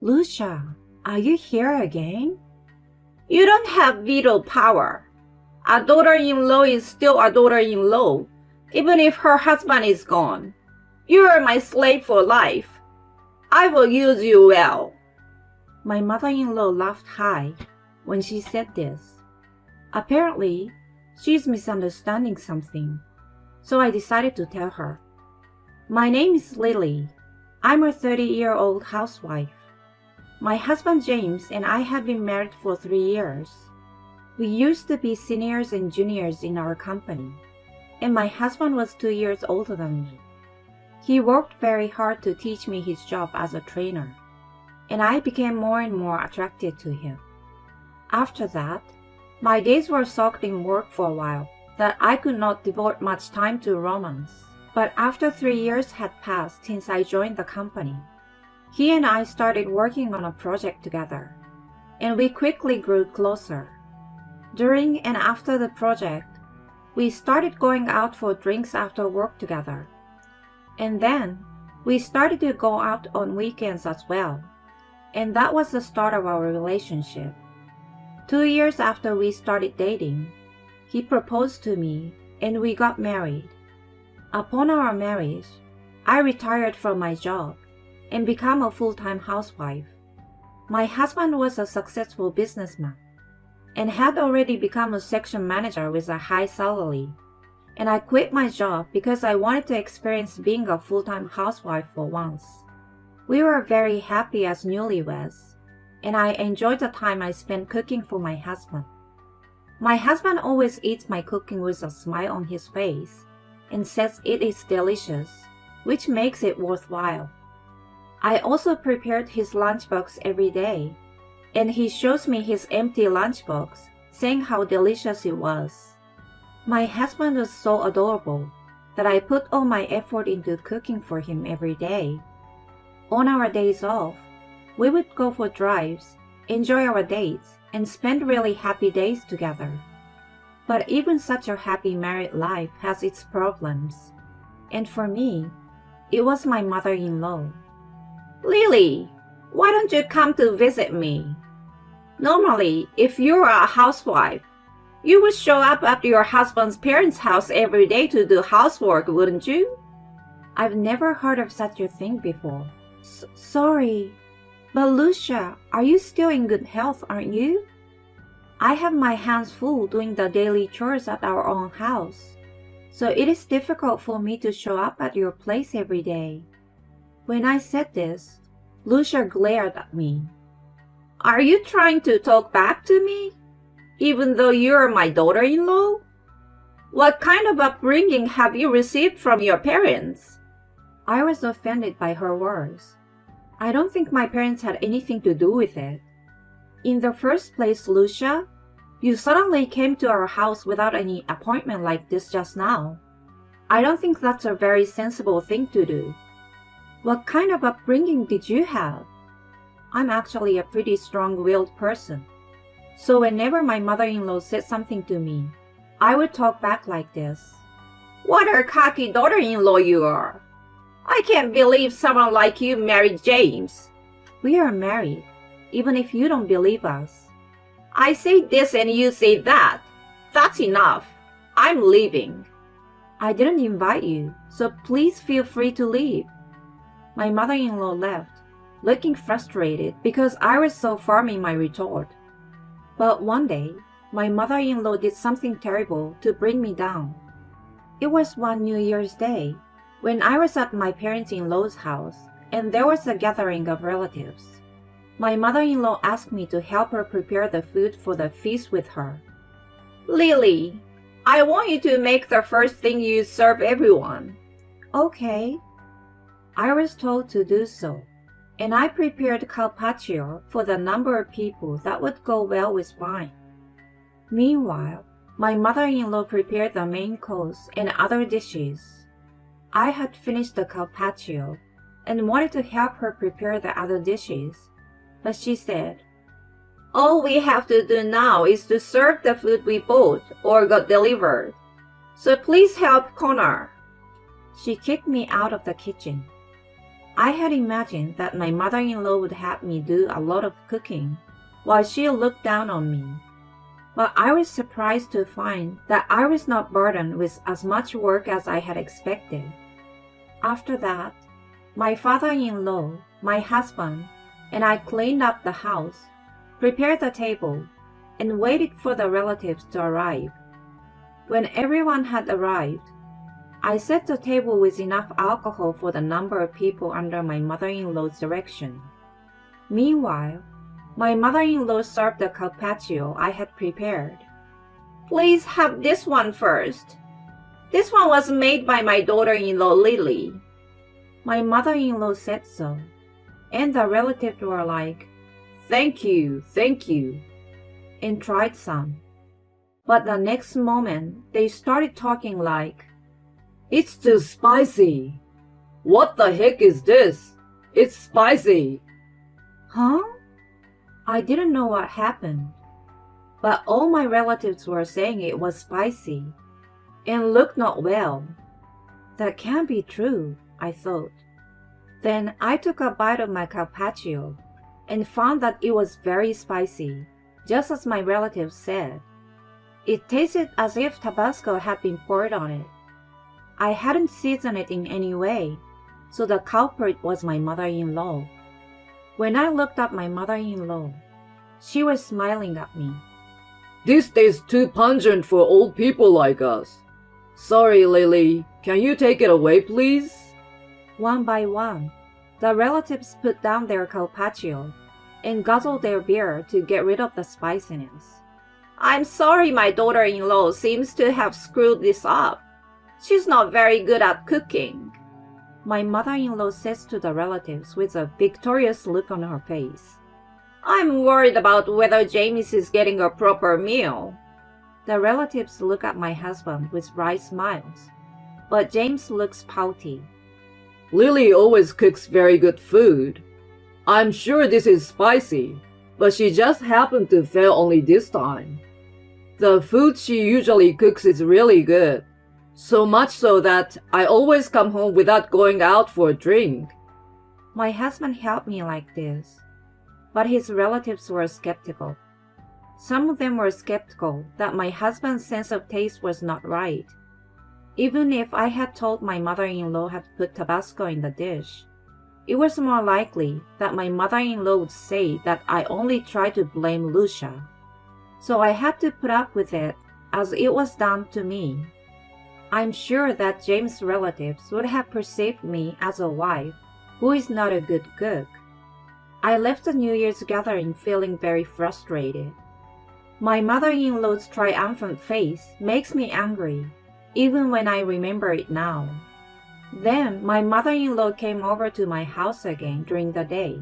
Lucia, are you here again? You don't have veto power. A daughter-in-law is still a daughter-in-law, even if her husband is gone. You are my slave for life. I will use you well. My mother-in-law laughed high when she said this. Apparently, she's misunderstanding something, so I decided to tell her. My name is Lily. I'm a 30-year-old housewife. My husband James and I have been married for 3 years. We used to be seniors and juniors in our company, and my husband was 2 years older than me. He worked very hard to teach me his job as a trainer, and I became more and more attracted to him. After that, my days were soaked in work for a while, that I could not devote much time to romance. But after 3 years had passed since I joined the company, he and I started working on a project together, and we quickly grew closer. During and after the project, we started going out for drinks after work together. And then, we started to go out on weekends as well. And that was the start of our relationship. 2 years after we started dating, he proposed to me and we got married. Upon our marriage, I retired from my job and became a full-time housewife. My husband was a successful businessman and had already become a section manager with a high salary, and I quit my job because I wanted to experience being a full-time housewife for once. We were very happy as newlyweds, and I enjoyed the time I spent cooking for my husband. My husband always eats my cooking with a smile on his face and says it is delicious, which makes it worthwhile. I also prepared his lunchbox every day, and he shows me his empty lunchbox, saying how delicious it was. My husband was so adorable that I put all my effort into cooking for him every day. On our days off, we would go for drives, enjoy our dates, and spend really happy days together. But even such a happy married life has its problems, and for me, it was my mother-in-law. Lily, why don't you come to visit me? Normally, if you were a housewife, you would show up at your husband's parents' house every day to do housework, wouldn't you? I've never heard of such a thing before. Sorry, but Lucia, are you still in good health, aren't you? I have my hands full doing the daily chores at our own house, so it is difficult for me to show up at your place every day. When I said this, Lucia glared at me. Are you trying to talk back to me, even though you're my daughter-in-law? What kind of upbringing have you received from your parents? I was offended by her words. I don't think my parents had anything to do with it. In the first place, Lucia, you suddenly came to our house without any appointment like this just now. I don't think that's a very sensible thing to do. What kind of upbringing did you have? I'm actually a pretty strong-willed person. So whenever my mother-in-law said something to me, I would talk back like this. What a cocky daughter-in-law you are. I can't believe someone like you married James. We are married, even if you don't believe us. I say this and you say that. That's enough. I'm leaving. I didn't invite you, so please feel free to leave. My mother-in-law left, looking frustrated because I was so firm in my retort. But one day, my mother-in-law did something terrible to bring me down. It was one New Year's Day, when I was at my parents-in-law's house, and there was a gathering of relatives. My mother-in-law asked me to help her prepare the food for the feast with her. Lily, I want you to make the first thing you serve everyone. Okay. I was told to do so, and I prepared carpaccio for the number of people that would go well with wine. Meanwhile, my mother-in-law prepared the main course and other dishes. I had finished the carpaccio and wanted to help her prepare the other dishes, but she said, All we have to do now is to serve the food we bought or got delivered. So please help Connor. She kicked me out of the kitchen. I had imagined that my mother-in-law would have me do a lot of cooking, while she looked down on me. But I was surprised to find that I was not burdened with as much work as I had expected. After that, my father-in-law, my husband, and I cleaned up the house, prepared the table, and waited for the relatives to arrive. When everyone had arrived, I set the table with enough alcohol for the number of people under my mother-in-law's direction. Meanwhile, my mother-in-law served the carpaccio I had prepared. Please have this one first. This one was made by my daughter-in-law Lily. My mother-in-law said so, and the relatives were like, thank you, and tried some. But the next moment, they started talking like, it's too spicy. What the heck is this? It's spicy. Huh? I didn't know what happened, but all my relatives were saying it was spicy and looked not well. That can't be true, I thought. Then I took a bite of my carpaccio and found that it was very spicy, just as my relatives said. It tasted as if Tabasco had been poured on it. I hadn't seasoned it in any way, so the culprit was my mother-in-law. When I looked at my mother-in-law, she was smiling at me. This tastes too pungent for old people like us. Sorry, Lily. Can you take it away, please? One by one, the relatives put down their carpaccio and guzzled their beer to get rid of the spiciness. I'm sorry my daughter-in-law seems to have screwed this up. She's not very good at cooking. My mother-in-law says to the relatives with a victorious look on her face. I'm worried about whether James is getting a proper meal. The relatives look at my husband with wry smiles, but James looks pouty. Lily always cooks very good food. I'm sure this is spicy, but she just happened to fail only this time. The food she usually cooks is really good. So much so that I always come home without going out for a drink. My husband helped me like this, but his relatives were skeptical. Some of them were skeptical that my husband's sense of taste was not right. Even if I had told my mother-in-law had put Tabasco in the dish, it was more likely that my mother-in-law would say that I only tried to blame Lucia. So I had to put up with it as it was done to me. I'm sure that James' relatives would have perceived me as a wife who is not a good cook. I left the New Year's gathering feeling very frustrated. My mother-in-law's triumphant face makes me angry, even when I remember it now. Then my mother-in-law came over to my house again during the day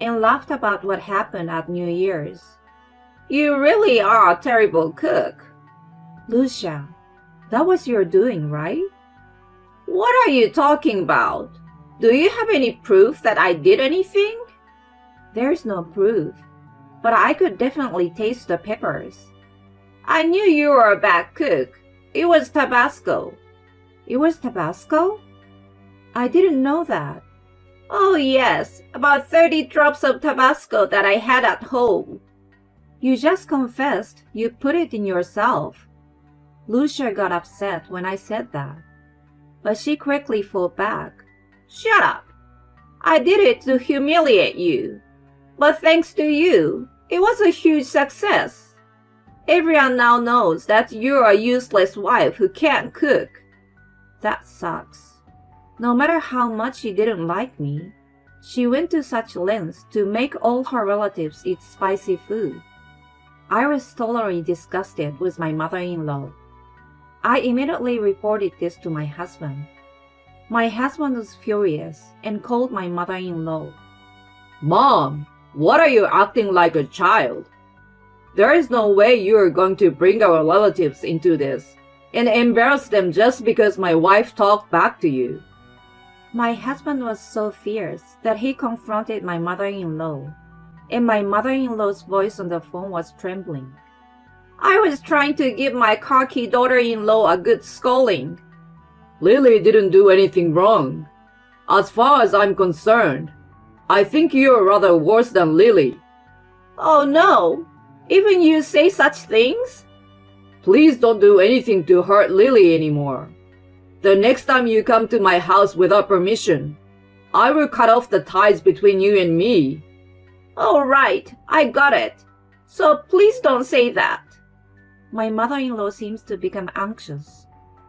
and laughed about what happened at New Year's. You really are a terrible cook. Lucia, that was your doing, right? What are you talking about? Do you have any proof that I did anything? There's no proof, but I could definitely taste the peppers. I knew you were a bad cook. It was Tabasco. It was Tabasco? I didn't know that. Oh yes, about 30 drops of Tabasco that I had at home. You just confessed you put it in yourself. Lucia got upset when I said that, but she quickly fought back. Shut up. I did it to humiliate you. But thanks to you, it was a huge success. Everyone now knows that you're a useless wife who can't cook. That sucks. No matter how much she didn't like me, she went to such lengths to make all her relatives eat spicy food. I was thoroughly disgusted with my mother-in-law. I immediately reported this to my husband. My husband was furious and called my mother-in-law. Mom, what are you acting like a child? There is no way you are going to bring our relatives into this and embarrass them just because my wife talked back to you. My husband was so fierce that he confronted my mother-in-law, and my mother-in-law's voice on the phone was trembling. I was trying to give my cocky daughter-in-law a good scolding. Lily didn't do anything wrong. As far as I'm concerned, I think you're rather worse than Lily. Oh no, even you say such things? Please don't do anything to hurt Lily anymore. The next time you come to my house without permission, I will cut off the ties between you and me. All right, I got it. So please don't say that. My mother-in-law seems to become anxious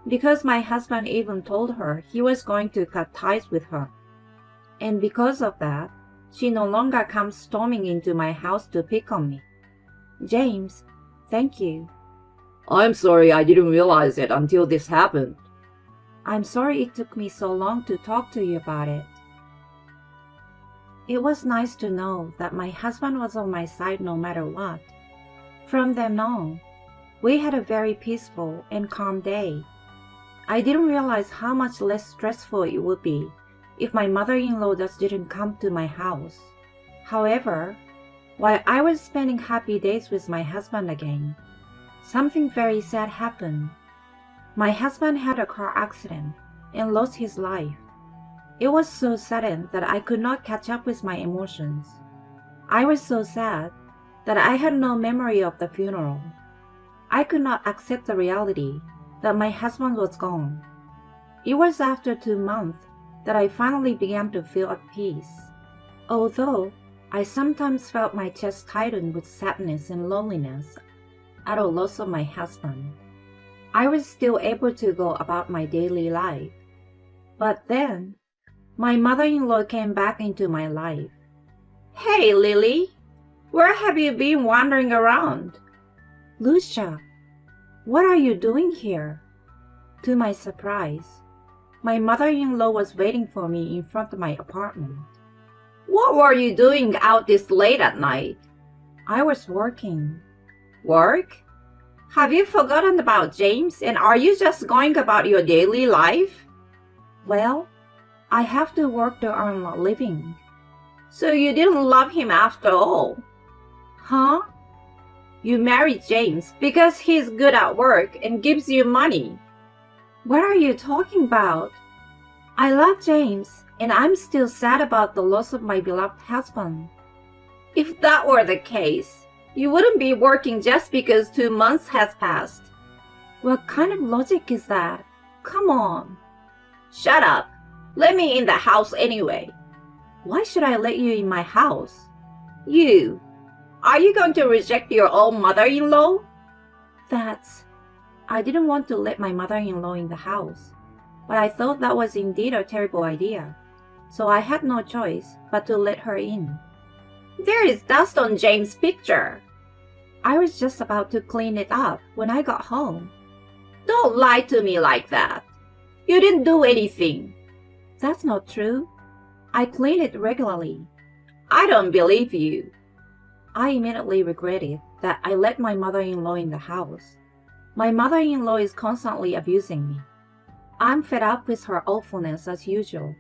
because my husband even told her he was going to cut ties with her. And because of that, she no longer comes storming into my house to pick on me. James, thank you. I'm sorry I didn't realize it until this happened. I'm sorry it took me so long to talk to you about it. It was nice to know that my husband was on my side no matter what. From then on, we had a very peaceful and calm day. I didn't realize how much less stressful it would be if my mother-in-law just didn't come to my house. However, while I was spending happy days with my husband again, something very sad happened. My husband had a car accident and lost his life. It was so sudden that I could not catch up with my emotions. I was so sad that I had no memory of the funeral. I could not accept the reality that my husband was gone. It was after 2 months that I finally began to feel at peace. Although I sometimes felt my chest tighten with sadness and loneliness at the loss of my husband, I was still able to go about my daily life. But then, my mother-in-law came back into my life. Hey, Lily, where have you been wandering around? Lucia, what are you doing here? To my surprise, my mother-in-law was waiting for me in front of my apartment. What were you doing out this late at night? I was working. Work? Have you forgotten about James and are you just going about your daily life? Well, I have to work to earn a living. So you didn't love him after all? Huh? You married James because he's good at work and gives you money. What are you talking about? I love James, and I'm still sad about the loss of my beloved husband. If that were the case, you wouldn't be working just because 2 months has passed. What kind of logic is that? Come on. Shut up. Let me in the house anyway. Why should I let you in my house? You. Are you going to reject your own mother-in-law? I didn't want to let my mother-in-law in the house, but I thought that was indeed a terrible idea, so I had no choice but to let her in. There is dust on James' picture. I was just about to clean it up when I got home. Don't lie to me like that. You didn't do anything. That's not true. I clean it regularly. I don't believe you. I immediately regretted that I let my mother-in-law in the house. My mother-in-law is constantly abusing me. I'm fed up with her awfulness as usual.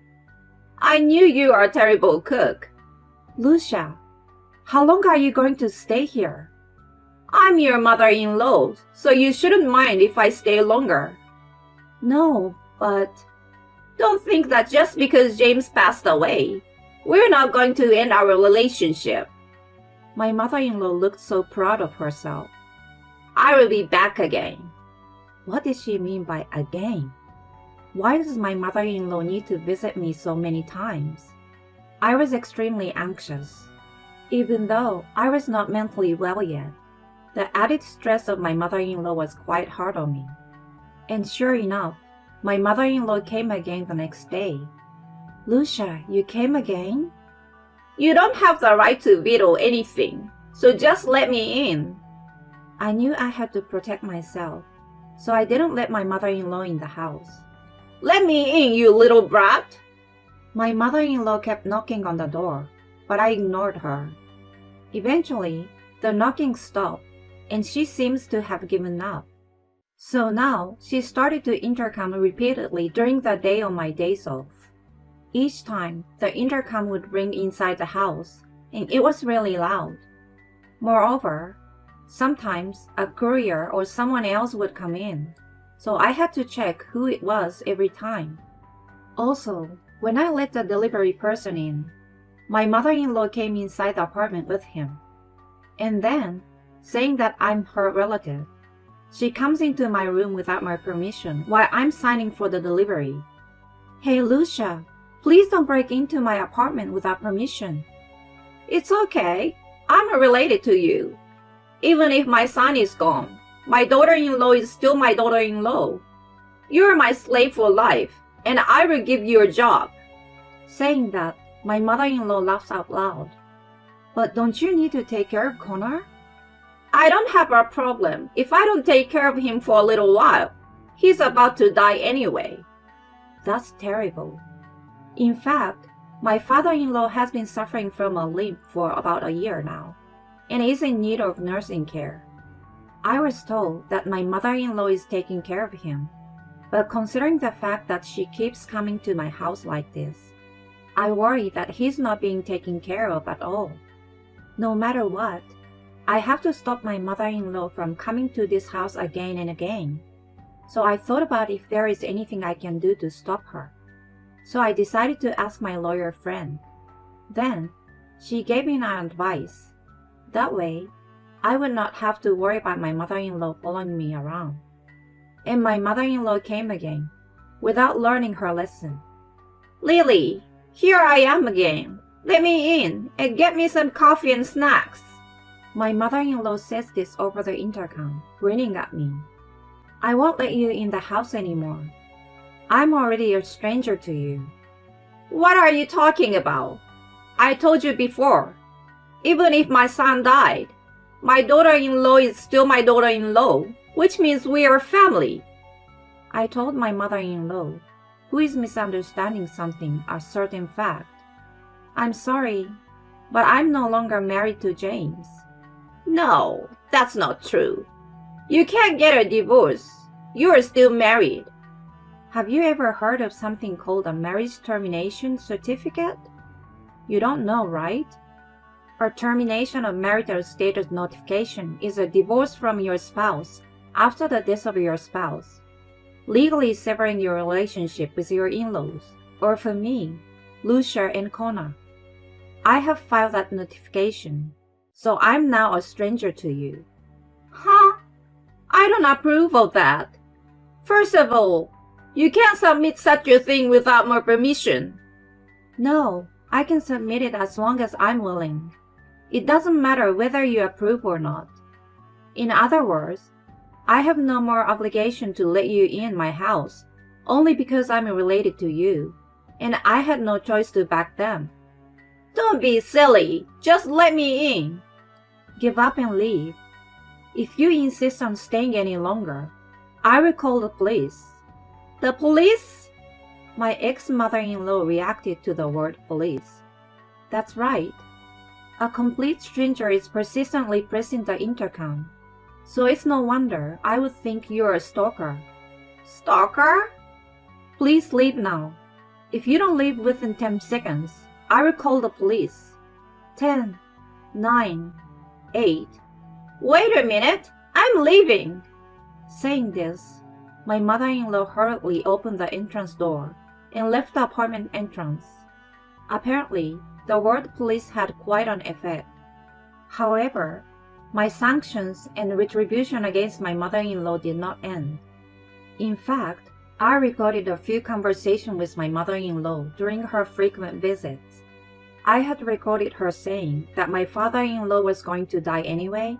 I knew you are a terrible cook. Lucia, how long are you going to stay here? I'm your mother-in-law, so you shouldn't mind if I stay longer. No, but... Don't think that just because James passed away, we're not going to end our relationship. My mother-in-law looked so proud of herself. I will be back again. What did she mean by again? Why does my mother-in-law need to visit me so many times? I was extremely anxious. Even though I was not mentally well yet, the added stress of my mother-in-law was quite hard on me. And sure enough, my mother-in-law came again the next day. Lucia, you came again? You don't have the right to veto anything, so just let me in. I knew I had to protect myself, so I didn't let my mother-in-law in the house. Let me in, you little brat. My mother-in-law kept knocking on the door, but I ignored her. Eventually, the knocking stopped, and she seems to have given up. So now, she started to intercom repeatedly during the day on my days off. Each time, the intercom would ring inside the house, and it was really loud. Moreover, sometimes a courier or someone else would come in, so I had to check who it was every time. Also, When I let the delivery person in, my mother-in-law came inside the apartment with him. And then, saying that I'm her relative, she comes into my room without my permission while I'm signing for the delivery. Hey, Lucia, please don't break into my apartment without permission. It's okay. I'm related to you. Even if my son is gone, my daughter-in-law is still my daughter-in-law. You're my slave for life, and I will give you a job. Saying that, my mother-in-law laughs out loud. But don't you need to take care of Connor? I don't have a problem if I don't take care of him for a little while. He's about to die anyway. That's terrible. In fact, my father-in-law has been suffering from a limp for about a year now, and is in need of nursing care. I was told that my mother-in-law is taking care of him, but considering the fact that she keeps coming to my house like this, I worry that he's not being taken care of at all. No matter what, I have to stop my mother-in-law from coming to this house again and again. So I thought about if there is anything I can do to stop her. So I decided to ask my lawyer friend. Then, she gave me an advice. That way, I would not have to worry about my mother-in-law following me around. And my mother-in-law came again, without learning her lesson. Lily, here I am again. Let me in and get me some coffee and snacks. My mother-in-law says this over the intercom, grinning at me. I won't let you in the house anymore. I'm already a stranger to you. What are you talking about? I told you before. Even if my son died, my daughter-in-law is still my daughter-in-law, which means we are family. I told my mother-in-law, who is misunderstanding something, a certain fact. I'm sorry, but I'm no longer married to James. No, that's not true. You can't get a divorce. You are still married. Have you ever heard of something called a marriage termination certificate? You don't know, right? A termination of marital status notification is a divorce from your spouse after the death of your spouse, legally severing your relationship with your in-laws, or for me, Lucia and Connor. I have filed that notification, so I'm now a stranger to you. Huh? I don't approve of that. First of all, you can't submit such a thing without my permission. No, I can submit it as long as I'm willing. It doesn't matter whether you approve or not. In other words, I have no more obligation to let you in my house only because I'm related to you, and I had no choice to back them. Don't be silly. Just let me in. Give up and leave. If you insist on staying any longer, I will call the police. The police? My ex-mother-in-law reacted to the word police. That's right. A complete stranger is persistently pressing the intercom, so it's no wonder I would think you're a stalker. Stalker? Please leave now. If you don't leave within 10 seconds, I will call the police. 10, 9, 8. Wait a minute. I'm leaving. Saying this, my mother-in-law hurriedly opened the entrance door and left the apartment entrance. Apparently, the word police had quite an effect. However, my sanctions and retribution against my mother-in-law did not end. In fact, I recorded a few conversations with my mother-in-law during her frequent visits. I had recorded her saying that my father-in-law was going to die anyway.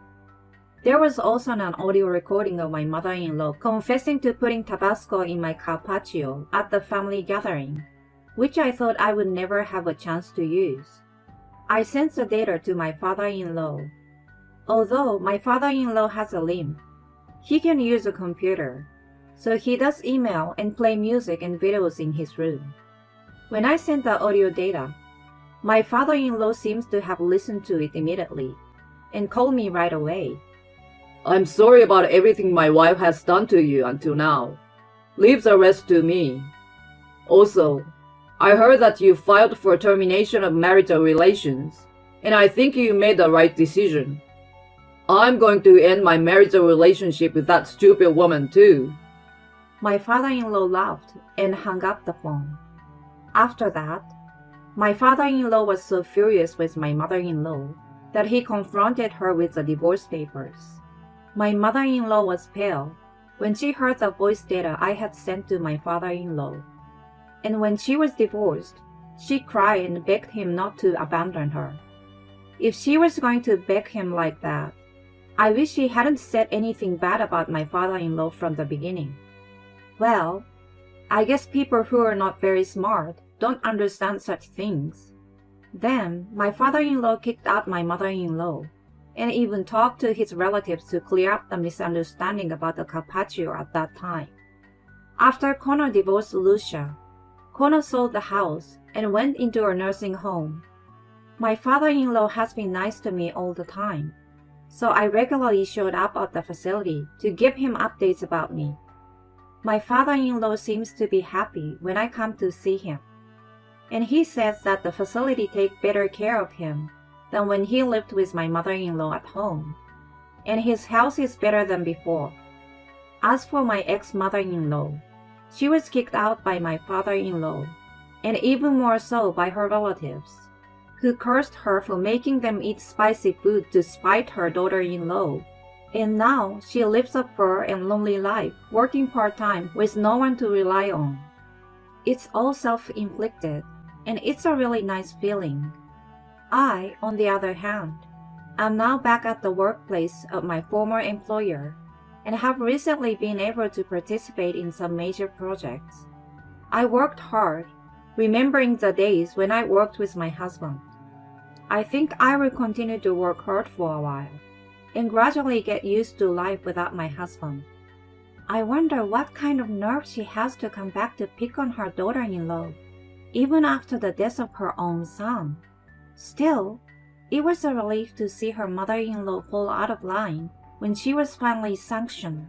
There was also an audio recording of my mother-in-law confessing to putting Tabasco in my carpaccio at the family gathering, which I thought I would never have a chance to use. I sent the data to my father-in-law. Although my father-in-law has a limp, he can use a computer, so he does email and play music and videos in his room. When I sent the audio data, my father-in-law seems to have listened to it immediately and called me right away. I'm sorry about everything my wife has done to you until now. Leave the rest to me. Also, I heard that you filed for termination of marital relations, and I think you made the right decision. I'm going to end my marital relationship with that stupid woman too. My father-in-law laughed and hung up the phone. After that, my father-in-law was so furious with my mother-in-law that he confronted her with the divorce papers. My mother-in-law was pale when she heard the voice data I had sent to my father-in-law. And when she was divorced, she cried and begged him not to abandon her. If she was going to beg him like that, I wish she hadn't said anything bad about my father-in-law from the beginning. Well, I guess people who are not very smart don't understand such things. Then, my father-in-law kicked out my mother-in-law and even talked to his relatives to clear up the misunderstanding about the carpaccio at that time. After Connor divorced Lucia, Connor sold the house and went into a nursing home. My father-in-law has been nice to me all the time, so I regularly showed up at the facility to give him updates about me. My father-in-law seems to be happy when I come to see him, and he says that the facility takes better care of him than when he lived with my mother-in-law at home, and his health is better than before. As for my ex-mother-in-law, she was kicked out by my father-in-law, and even more so by her relatives, who cursed her for making them eat spicy food to spite her daughter-in-law. And now she lives a poor and lonely life, working part-time with no one to rely on. It's all self-inflicted, and it's a really nice feeling. I, on the other hand, am now back at the workplace of my former employer and have recently been able to participate in some major projects. I worked hard, remembering the days when I worked with my husband. I think I will continue to work hard for a while and gradually get used to life without my husband. I wonder what kind of nerve she has to come back to pick on her daughter-in-law, even after the death of her own son. Still, it was a relief to see her mother-in-law fall out of line when she was finally sanctioned.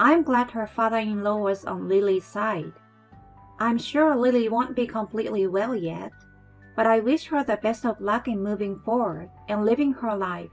I'm glad her father-in-law was on Lily's side. I'm sure Lily won't be completely well yet, but I wish her the best of luck in moving forward and living her life.